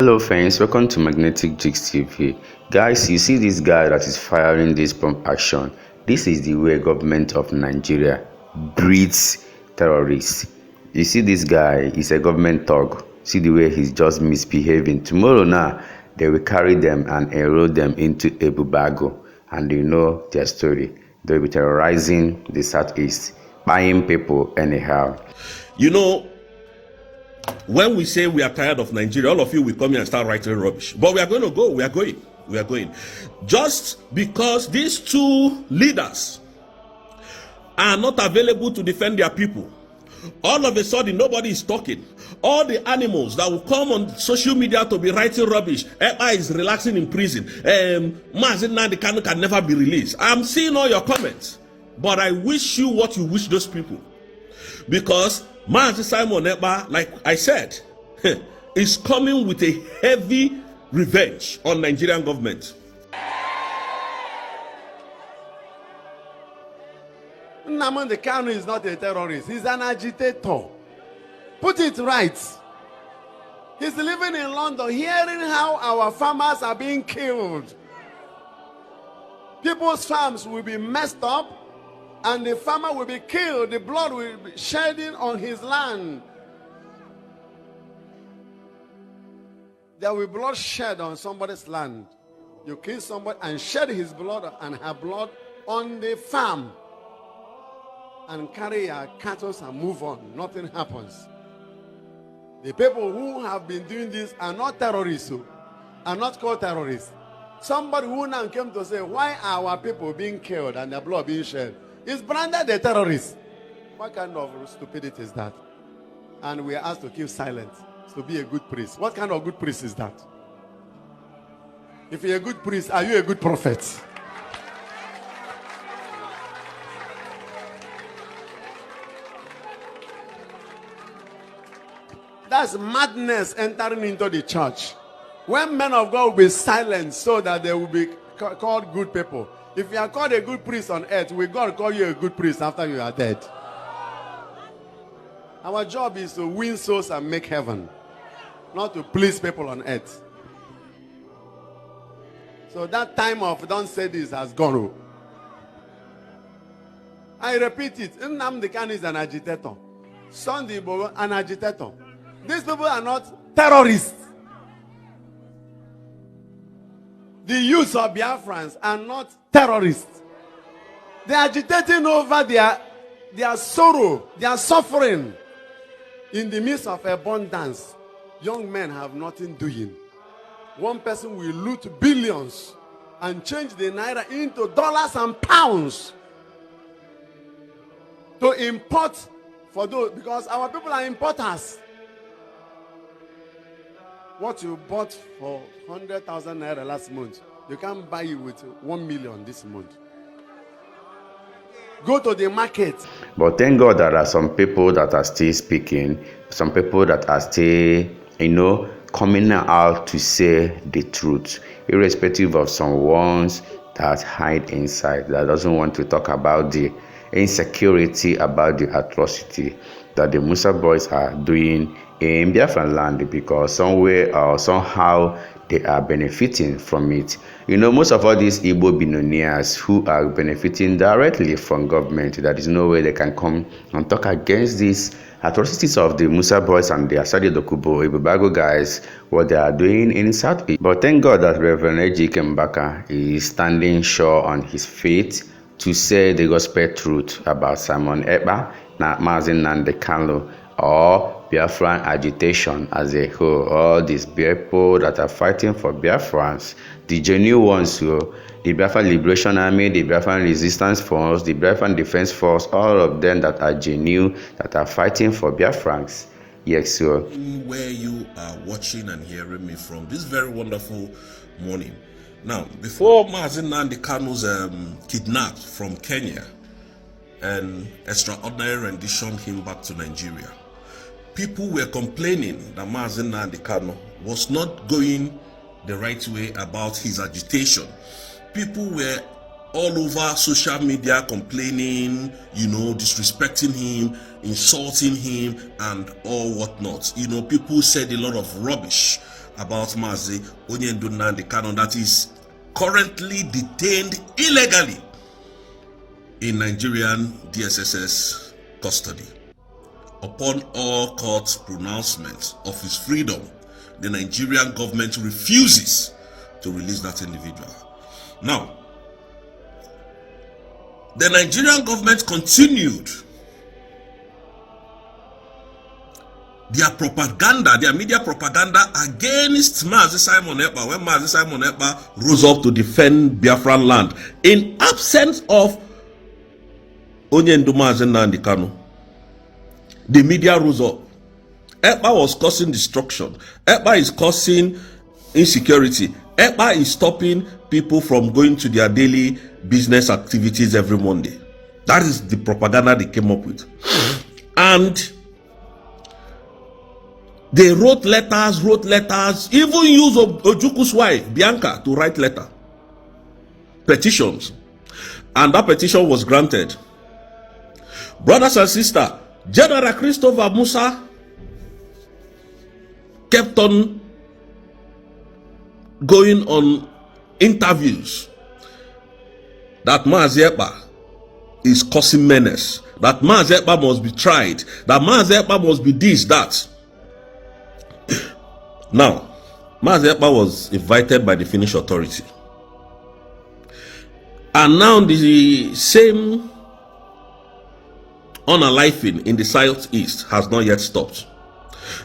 Hello friends, welcome to Magnetic Jigs TV. Guys, you see this guy that is firing this bomb action. This is the way government of Nigeria breeds terrorists. You see this guy is a government thug. See the way he's just misbehaving. Tomorrow now, they will carry them and enroll them into Ebubago, and you know their story. They will be terrorizing the southeast, buying people anyhow. You know, when we say we are tired of Nigeria, all of you will come here and start writing rubbish. But we are going to go. We are going. We are going. Just because these two leaders are not available to defend their people, all of a sudden nobody is talking. All the animals that will come on social media to be writing rubbish. Ekpa is relaxing in prison. Mazi Nnamdi can never be released. I'm seeing all your comments, but I wish you what you wish those people, because Mazi Simon Ekpa, like I said, is coming with a heavy revenge on Nigerian government. Nnamdi is not a terrorist. He's an agitator. Put it right. He's living in London, hearing how our farmers are being killed. People's farms will be messed up, and the farmer will be killed. The blood will be shedding on his land. There will be blood shed on somebody's land. You kill somebody and shed his blood and her blood on the farm, and carry your cattle and move on. Nothing happens. The people who have been doing this are not terrorists, are not called terrorists. Somebody who now came to say, why are our people being killed and their blood being shed, is branded a terrorist. What kind of stupidity is that? And we are asked to keep silent, to be a good priest. What kind of good priest is that? If you're a good priest, are you a good prophet? That's madness entering into the church. When men of God will be silent so that they will be called good people. If you are called a good priest on earth, will God call you a good priest after you are dead? Our job is to win souls and make heaven, not to please people on earth. So that time of don't say this has gone. I repeat it. Nnamdi is an agitator. Sunday Igboho, an agitator. These people are not terrorists. The youth of Biafrans are not terrorists. They are agitating over their sorrow, their suffering. In the midst of abundance, young men have nothing doing. One person will loot billions and change the naira into dollars and pounds to import for those, because our people are importers. What you bought for 100,000 naira last month, you can't buy it with 1 million this month. Go to the market. But thank God there are some people that are still speaking, some people that are still, coming out to say the truth, irrespective of some ones that hide inside, that doesn't want to talk about the insecurity, about the atrocity that the Musa boys are doing in Biafra land, because somewhere or somehow they are benefiting from it. Most of all these Igbo billionaires who are benefiting directly from government, there is no way they can come and talk against these atrocities of the Musa boys and the Asadi Dokubo Ebubago guys, what they are doing in Southeast. But thank God that Reverend Ejike Mbaka is standing sure on his feet to say the gospel truth about Simon Ekpa, Mazi Nnamdi Kalu, or Biafran agitation as a whole. All these people that are fighting for Biafrans, the genuine ones, the Biafran Liberation Army, the Biafran Resistance Force, the Biafran Defense Force, all of them that are genuine, that are fighting for Biafrans. Yes, sir. Where you are watching and hearing me from this very wonderful morning. Now, before Mazi Nnamdi Kalu's kidnapped from Kenya and extraordinary rendition him back to Nigeria, people were complaining that Mazi Nnamdi Kalu was not going the right way about his agitation. People were all over social media complaining, disrespecting him, insulting him, and all whatnot. People said a lot of rubbish about Mazi Nnamdi Kanu that is currently detained illegally in Nigerian DSSS custody. Upon all court pronouncements of his freedom, the Nigerian government refuses to release that individual. Now, the Nigerian government continued their propaganda, their media propaganda against Mazi Simon Ekpa when Mazi Simon Ekpa rose up to defend Biafran land in absence of Onyendu Mazi Nnamdi Kanu. The media rose up. Ekpa was causing destruction. Ekpa is causing insecurity. Ekpa is stopping people from going to their daily business activities every Monday. That is the propaganda they came up with. And they wrote letters, even used Ojuku's wife, Bianca, to write letter. Petitions. And that petition was granted. Brothers and sisters, General Christopher Musa kept on going on interviews that Mazi Ekpa is causing menace, that Mazi Ekpa must be tried, that Mazi Ekpa must be this, that. Now, Mazi Ekpa was invited by the Finnish authority. And now the same unaliving in the southeast has not yet stopped.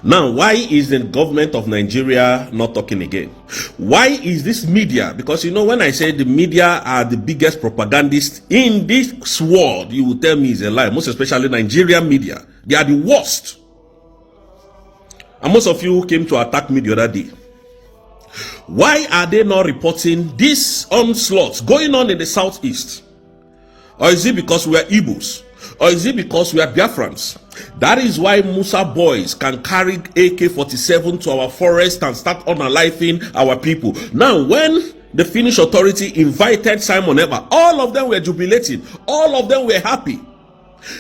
Now, why is the government of Nigeria not talking again? Why is this media? Because you know, when I say the media are the biggest propagandists in this world, you will tell me it's a lie. Most especially Nigerian media. They are the worst. And most of you came to attack me the other day. Why are they not reporting this onslaught going on in the southeast? Or is it because we are Igbos? Or is it because we are Biafrans? That is why Musa boys can carry AK-47 to our forest and start unaliving our people. Now, when the Finnish authority invited Simon Ekpa, all of them were jubilating. All of them were happy.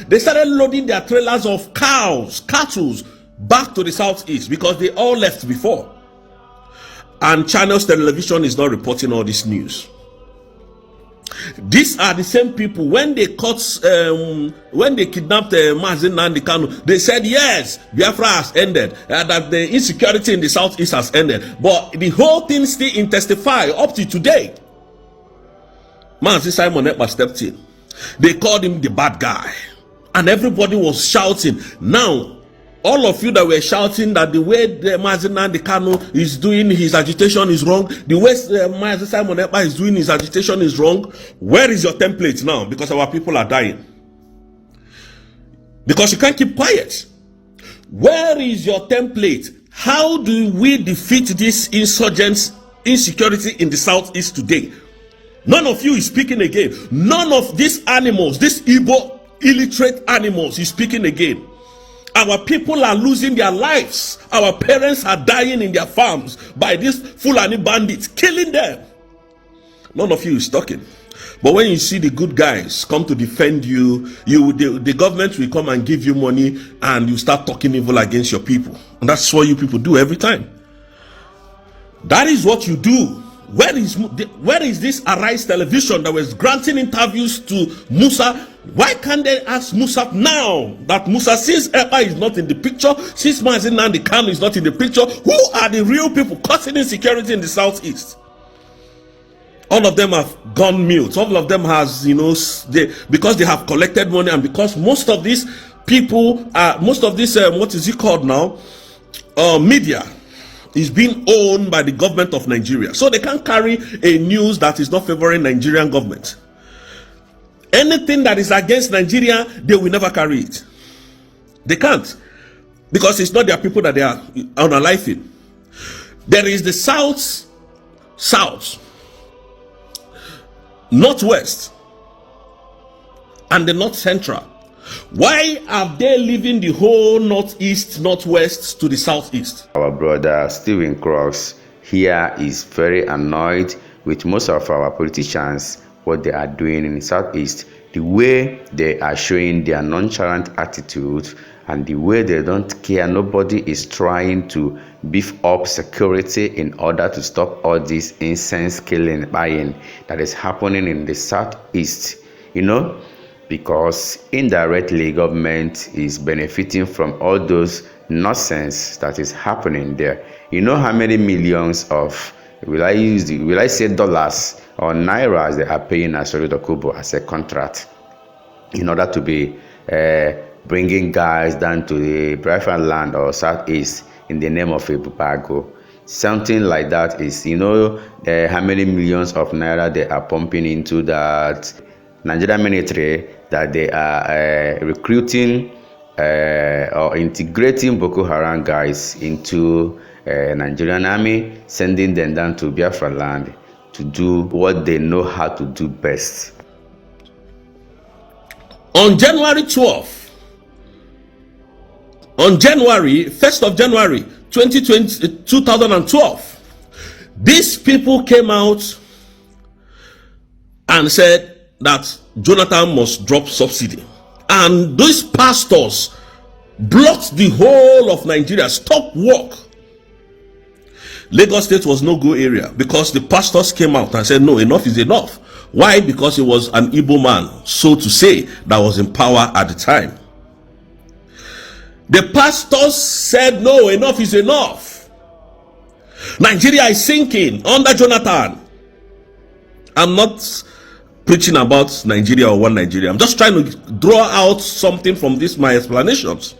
They started loading their trailers of cows, cattle, back to the southeast because they all left before. And Channels Television is not reporting all this news. These are the same people, when they when they kidnapped Mazi Nnamdi Kanu, they said yes, Biafra has ended, that the insecurity in the southeast has ended. But the whole thing still intensify up to today. Mazi Simon Ekpa stepped in. They called him the bad guy, and everybody was shouting. Now, all of you that were shouting that the way the Mazi Nnamdi Kanu is doing his agitation is wrong, the way Mazi Simon Ekpa is doing his agitation is wrong, where is your template now? Because our people are dying. Because you can't keep quiet. Where is your template? How do we defeat this insurgents, insecurity in the southeast today? None of you is speaking again. None of these animals, these Igbo illiterate animals is speaking again. Our people are losing their lives. Our parents are dying in their farms by these Fulani bandits, killing them. None of you is talking. But when you see the good guys come to defend you, the government will come and give you money, and you start talking evil against your people. And that's what you people do every time. That is what you do. Where is this Arise Television that was granting interviews to Musa? Why can't they ask Musa now that Musa, since Ekpa is not in the picture, since Mazi Nnamdi Kanu is not in the picture, who are the real people causing insecurity in the southeast? All of them have gone mute. All of them has, because they have collected money, and because most of these people, what is it called now? Media is being owned by the government of Nigeria. So they can't carry a news that is not favoring Nigerian government. Anything that is against Nigeria, they will never carry it. They can't. Because it's not their people that they are unaliving. There is the south, northwest, and the north central. Why are they leaving the whole northeast, northwest to the southeast? Our brother Stephen Crooks here is very annoyed with most of our politicians, what they are doing in the southeast. the way they are showing their nonchalant attitude, and the way they don't care. Nobody is trying to beef up security in order to stop all this incense killing, buying that is happening in the southeast, because indirectly government is benefiting from all those nonsense that is happening there. You know how many millions of, will I say dollars or naira they are paying Asori as a contract in order to be bringing guys down to the Biafra land or southeast in the name of a Bubago. Something like that is, how many millions of naira they are pumping into that Nigerian military, that they are recruiting or integrating Boko Haram guys into Nigerian army, sending them down to Biafra land to do what they know how to do best. On January 12th, on 1st of January 2012, these people came out and said that Jonathan must drop subsidy. And these pastors blocked the whole of Nigeria, stopped work. Lagos State was no go area because the pastors came out and said, no, enough is enough. Why? Because it was an Igbo man, so to say, that was in power at the time. The pastors said, no, enough is enough. Nigeria is sinking under Jonathan. I'm not preaching about Nigeria or one Nigeria. I'm just trying to draw out something from my explanations.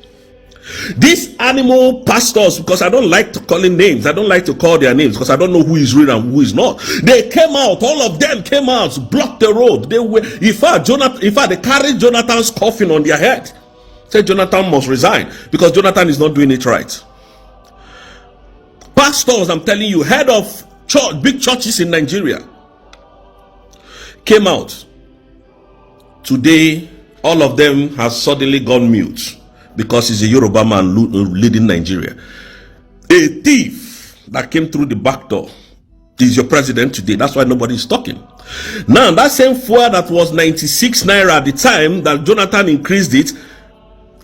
These animal pastors, because I don't like to call in names, I don't like to call their names because I don't know who is real and who is not. They came out, all of them came out, blocked the road. They were, in fact, they carried Jonathan's coffin on their head. Said Jonathan must resign because Jonathan is not doing it right. Pastors, I'm telling you, head of church, big churches in Nigeria, came out. Today, all of them have suddenly gone mute because he's a Yoruba man leading Nigeria. A thief that came through the back door is your president today. That's why nobody is talking. Now, that same fuel that was 96 naira at the time that Jonathan increased it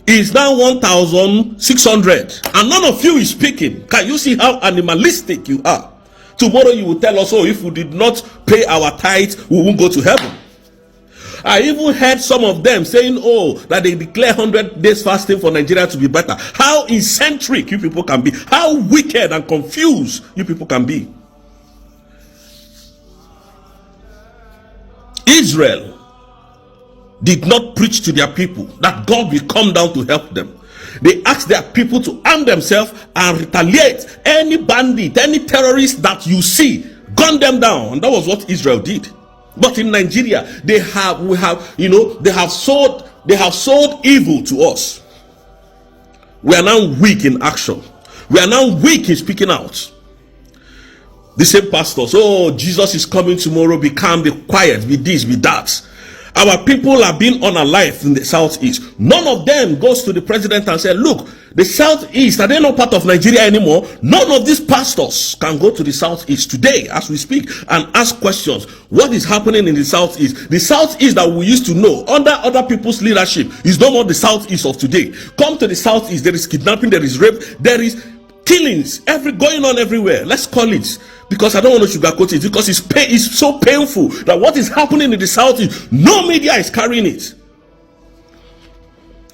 is now 1,600. And none of you is speaking. Can you see how animalistic you are? Tomorrow you will tell us, oh, if we did not pay our tithe, we won't go to heaven. I even heard some of them saying, oh, that they declare 100 days fasting for Nigeria to be better. How eccentric you people can be. How wicked and confused you people can be. Israel did not preach to their people that God will come down to help them. They asked their people to arm themselves and retaliate. Any bandit, any terrorist that you see, gun them down. And that was what Israel did. But in Nigeria, they have sold evil to us. We are now weak in action. We are now weak in speaking out. The same pastors, oh, Jesus is coming tomorrow, be calm, be quiet, be this, be that. Our people are being unalived in the southeast. None of them goes to the president and said, look, the southeast, are they not part of Nigeria anymore? None of these pastors can go to the southeast today as we speak and ask questions. What is happening in the southeast? The southeast that we used to know under other people's leadership is no more the southeast of today. Come to the southeast, there is kidnapping, there is rape, there is killings going on everywhere. Let's call it, because I don't want to sugarcoat it, because it's so painful that what is happening in the southeast, no media is carrying it.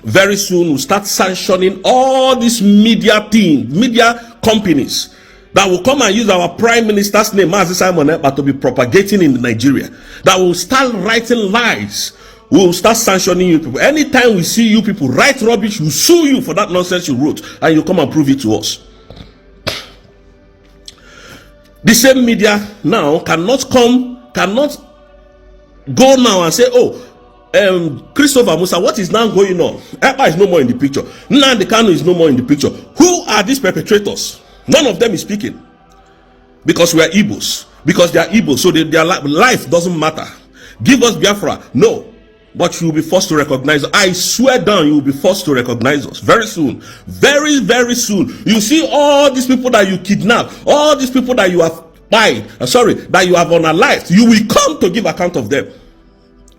Very soon we'll start sanctioning all these media companies that will come and use our prime minister's name, Mazi Simon Ekpa, to be propagating in Nigeria, that will start writing lies. We will start sanctioning you people. Anytime we see you people write rubbish, we'll sue you for that nonsense you wrote, and you come and prove it to us. The same media now cannot go now and say, oh, Christopher Musa, what is now going on? Ekpa is no more in the picture. Nnamdi Kalu is no more in the picture. Who are these perpetrators? None of them is speaking. Because we are Igbos. Because they are Igbos, so their life doesn't matter. Give us Biafra. No. But you will be forced to recognize us. I swear down, you will be forced to recognize us very soon. Very, very soon. You see all these people that you kidnap, all these people that you have that you have unalived, you will come to give account of them.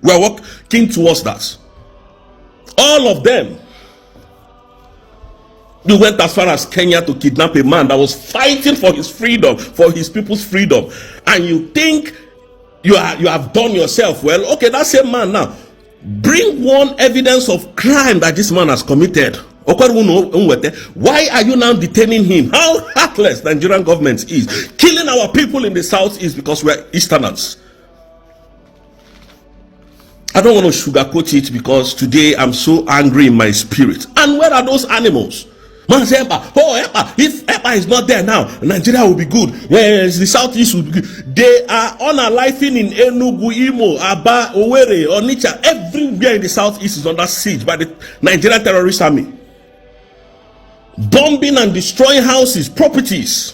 We are working towards that. All of them. We went as far as Kenya to kidnap a man that was fighting for his freedom, for his people's freedom. And you think you have done yourself well? Okay, that same man now, bring one evidence of crime that this man has committed. Why are you now detaining him? How heartless Nigerian government is. Killing our people in the south is because we are Easterners. I don't want to sugarcoat it because today I'm so angry in my spirit. And where are those animals? Mazi Ekpa, if Ekpa is not there now, Nigeria will be good. Yes, the southeast will be good. They are unaliving in Enugu, Imo, Aba, Owerri, Onitsha. Everywhere in the southeast is under siege by the Nigerian terrorist army. Bombing and destroying houses, properties.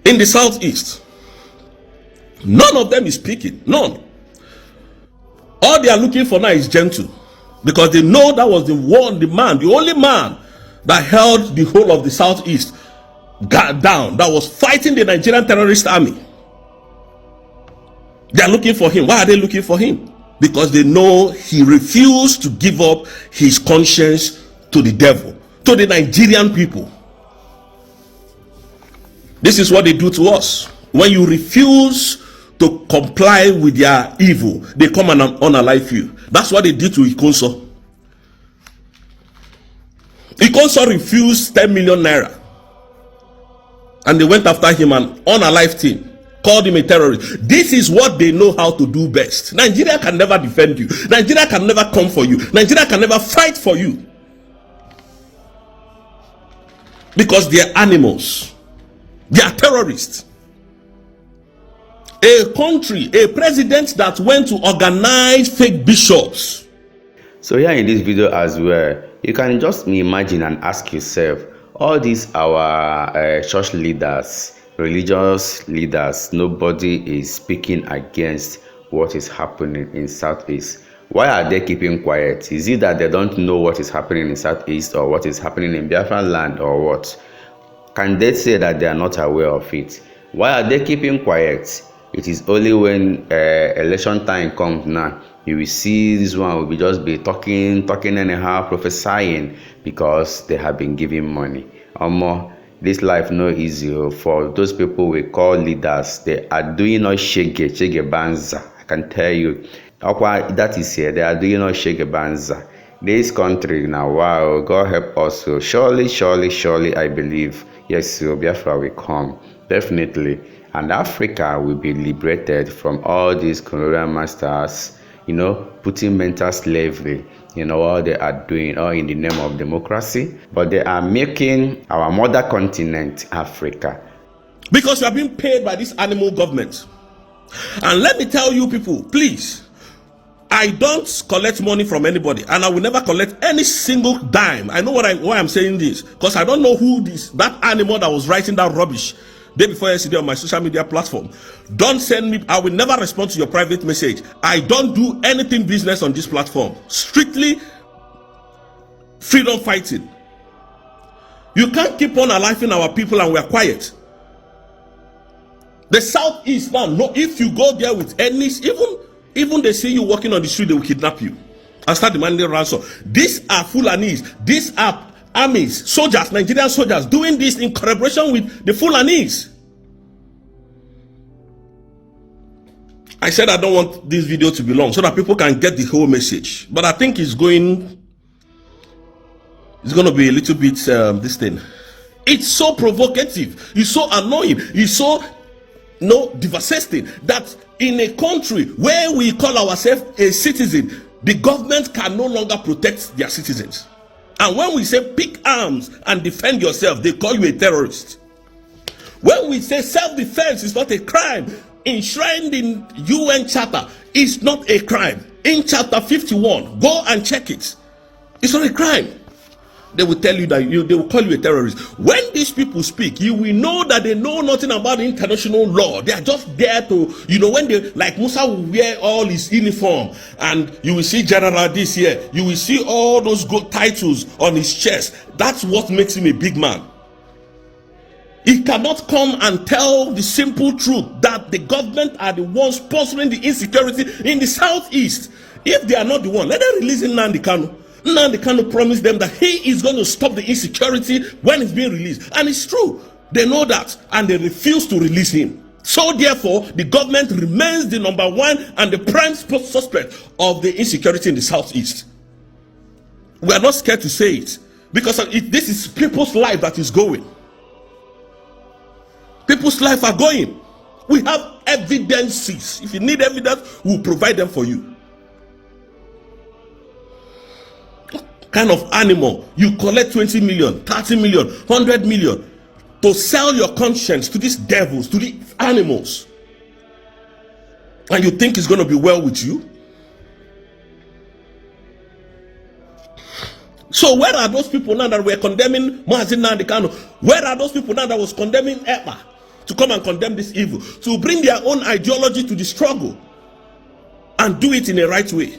In the southeast, none of them is speaking. None. All they are looking for now is gentle, because they know that was the only man that held the whole of the southeast down, that was fighting the Nigerian terrorist army. They are looking for him. Why are they looking for him? Because they know he refused to give up his conscience to the devil, to the Nigerian people. This is what they do to us. When you refuse to comply with their evil, they come and unalive you. That's what they did to Ikonso. Ikonso refused 10 million naira. And they went after him and unalived him. Called him a terrorist. This is what they know how to do best. Nigeria can never defend you. Nigeria can never come for you. Nigeria can never fight for you. Because they are animals. They are terrorists. A country, a president that went to organize fake bishops. So here in this video as well, you can just imagine and ask yourself, all these our church leaders, religious leaders, nobody is speaking against what is happening in Southeast. Why are they keeping quiet? Is it that they don't know what is happening in Southeast, or what is happening in Biafra land, or what? Can they say that they are not aware of it? Why are they keeping quiet? It is only when election time comes now, you will see this one will just be talking anyhow, prophesying, because they have been giving money. This life no easy for those people we call leaders. They are doing us shege banza. I can tell you, that is here. They are doing us shege banza. This country now, wow, God help us. So surely, I believe, yes, so Biafra will come, definitely, and Africa will be liberated from all these colonial masters, putting mental slavery, what they are doing, all in the name of democracy. But they are making our mother continent, Africa. Because you are being paid by this animal government. And let me tell you people, please, I don't collect money from anybody, and I will never collect any single dime. I know why I'm saying this, because I don't know who that animal that was writing that rubbish day before yesterday on my social media platform. Don't send me. I will never respond to your private message. I don't do anything business on this platform. Strictly freedom fighting. You can't keep on aliving our people and we're quiet. The Southeast now, no, if you go there with any, even they see you walking on the street, they will kidnap you and start demanding ransom. These are Fulanis. These are armies, soldiers, Nigerian soldiers doing this in collaboration with the Fulanis. I said I don't want this video to be long so that people can get the whole message. But I think it's going to be a little bit this thing. It's so provocative. It's so annoying. It's so devastating that in a country where we call ourselves a citizen, the government can no longer protect their citizens. And when we say pick arms and defend yourself, they call you a terrorist. When we say self-defense is not a crime, enshrined in UN Charter, is not a crime. In Chapter 51, go and check it. It's not a crime. They will tell you that they will call you a terrorist. When these people speak, you will know that they know nothing about international law. They are just there to, when they, like Musa will wear all his uniform, and you will see General this year, you will see all those good titles on his chest. That's what makes him a big man. He cannot come and tell the simple truth that the government are the ones sponsoring the insecurity in the southeast. If they are not the one, let them release Nnamdi Kanu. Nnamdi Kanu promised them that he is going to stop the insecurity when it's being released. And it's true. They know that and they refuse to release him. So therefore, the government remains the number one and the prime suspect of the insecurity in the southeast. We are not scared to say it because this is people's life that is going. People's life are going. We have evidences. If you need evidence, we'll provide them for you. What kind of animal? You collect 20 million, 30 million, 100 million to sell your conscience to these devils, to these animals. And you think it's going to be well with you? So where are those people now that were condemning Mazi Nnamdi Kanu? Where are those people now that was condemning Ekpa to come and condemn this evil, to bring their own ideology to the struggle and do it in a right way?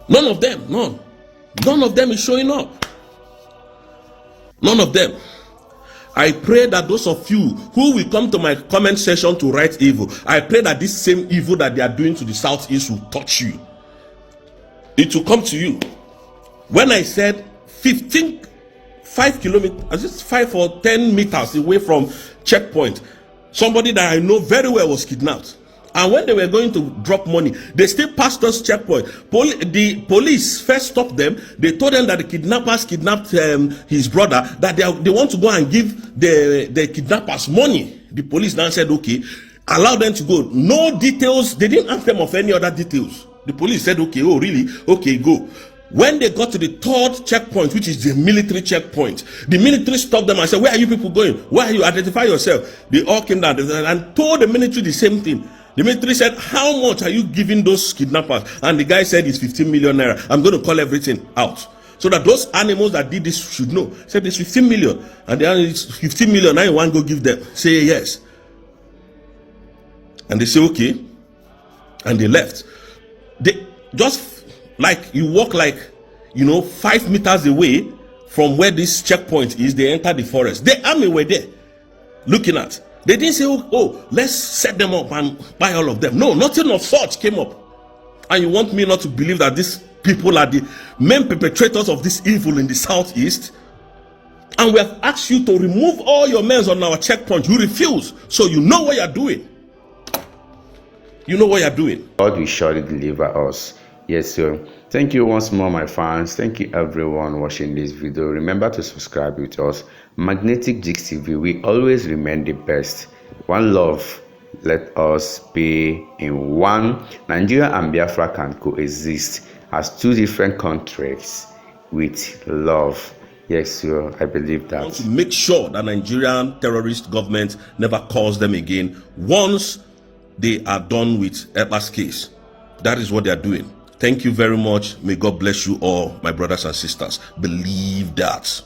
None of them, none of them is showing up. None of them. I pray that those of you who will come to my comment section to write evil, I pray that this same evil that they are doing to the southeast will touch you. It will come to you. When I said 5 kilometers, just 5 or 10 meters away from checkpoint, somebody that I know very well was kidnapped. And when they were going to drop money, they still passed us checkpoint. The police first stopped them. They told them that the kidnappers kidnapped his brother, that they want to go and give the kidnappers money. The police now said, okay, allow them to go. No details. They didn't ask them of any other details. The police said, okay, oh really? Okay, go. When they got to the third checkpoint, which is the military checkpoint, the military stopped them and said, where are you people going? Where are you? Identify yourself. They all came down and told the military the same thing. The military said, how much are you giving those kidnappers? And the guy said, it's 15 million naira. I'm going to call everything out. So that those animals that did this should know. Said it's 15 million. And they are, it's 15 million. Now you want to go give them. Say yes. And they say, okay. And they left. They just like you walk 5 meters away from where this checkpoint is, they enter the forest. The army were there looking at. They didn't say, oh, let's set them up and buy all of them. No, nothing of such came up. And you want me not to believe that these people are the main perpetrators of this evil in the southeast? And we have asked you to remove all your men on our checkpoint. You refuse. So you know what you're doing. You know what you're doing. God will surely deliver us. Yes, sir. Thank you once more, my fans. Thank you, everyone watching this video. Remember to subscribe with us. Magnetic Jigs TV, we always remain the best. One love. Let us be in one. Nigeria and Biafra can coexist as two different countries with love. Yes, sir. I believe that. I want to make sure that Nigerian terrorist government never calls them again once they are done with Ekpa's case. That is what they are doing. Thank you very much. May God bless you all, my brothers and sisters. Believe that.